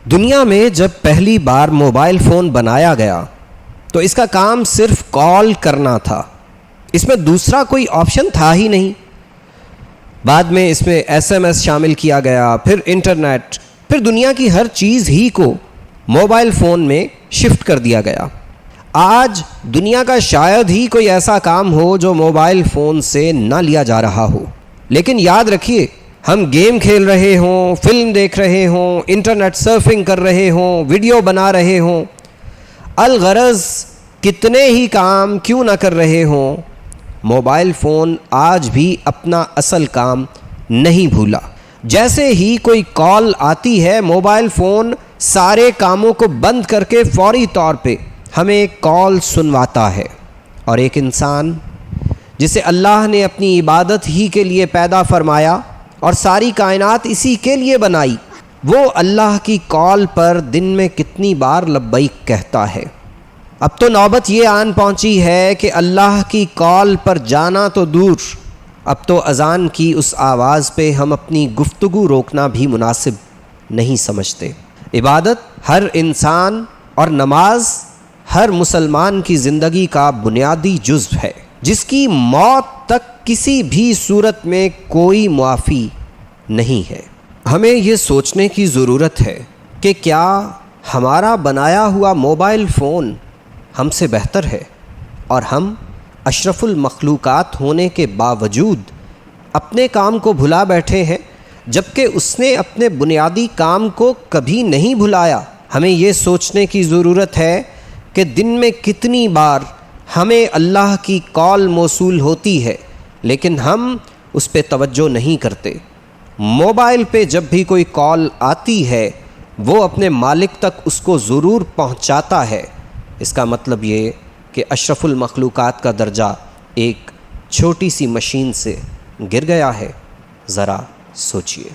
دنیا میں جب پہلی بار موبائل فون بنایا گیا تو اس کا کام صرف کال کرنا تھا، اس میں دوسرا کوئی آپشن تھا ہی نہیں۔ بعد میں اس میں SMS شامل کیا گیا، پھر انٹرنیٹ، پھر دنیا کی ہر چیز ہی کو موبائل فون میں شفٹ کر دیا گیا۔ آج دنیا کا شاید ہی کوئی ایسا کام ہو جو موبائل فون سے نہ لیا جا رہا ہو، لیکن یاد رکھیے، ہم گیم کھیل رہے ہوں، فلم دیکھ رہے ہوں، انٹرنیٹ سرفنگ کر رہے ہوں، ویڈیو بنا رہے ہوں، الغرض کتنے ہی کام کیوں نہ کر رہے ہوں، موبائل فون آج بھی اپنا اصل کام نہیں بھولا۔ جیسے ہی کوئی کال آتی ہے، موبائل فون سارے کاموں کو بند کر کے فوری طور پہ ہمیں کال سنواتا ہے، اور ایک انسان جسے اللہ نے اپنی عبادت ہی کے لیے پیدا فرمایا اور ساری کائنات اسی کے لیے بنائی، وہ اللہ کی کال پر دن میں کتنی بار لبیک کہتا ہے۔ اب تو نوبت یہ آن پہنچی ہے کہ اللہ کی کال پر جانا تو دور، اب تو اذان کی اس آواز پہ ہم اپنی گفتگو روکنا بھی مناسب نہیں سمجھتے۔ عبادت ہر انسان اور نماز ہر مسلمان کی زندگی کا بنیادی جزو ہے، جس کی موت تک کسی بھی صورت میں کوئی معافی نہیں ہے۔ ہمیں یہ سوچنے کی ضرورت ہے کہ کیا ہمارا بنایا ہوا موبائل فون ہم سے بہتر ہے، اور ہم اشرف المخلوقات ہونے کے باوجود اپنے کام کو بھلا بیٹھے ہیں، جبکہ اس نے اپنے بنیادی کام کو کبھی نہیں بھلایا۔ ہمیں یہ سوچنے کی ضرورت ہے کہ دن میں کتنی بار ہمیں اللہ کی کال موصول ہوتی ہے، لیکن ہم اس پہ توجہ نہیں کرتے۔ موبائل پہ جب بھی کوئی کال آتی ہے، وہ اپنے مالک تک اس کو ضرور پہنچاتا ہے۔ اس کا مطلب یہ کہ اشرف المخلوقات کا درجہ ایک چھوٹی سی مشین سے گر گیا ہے۔ ذرا سوچئے۔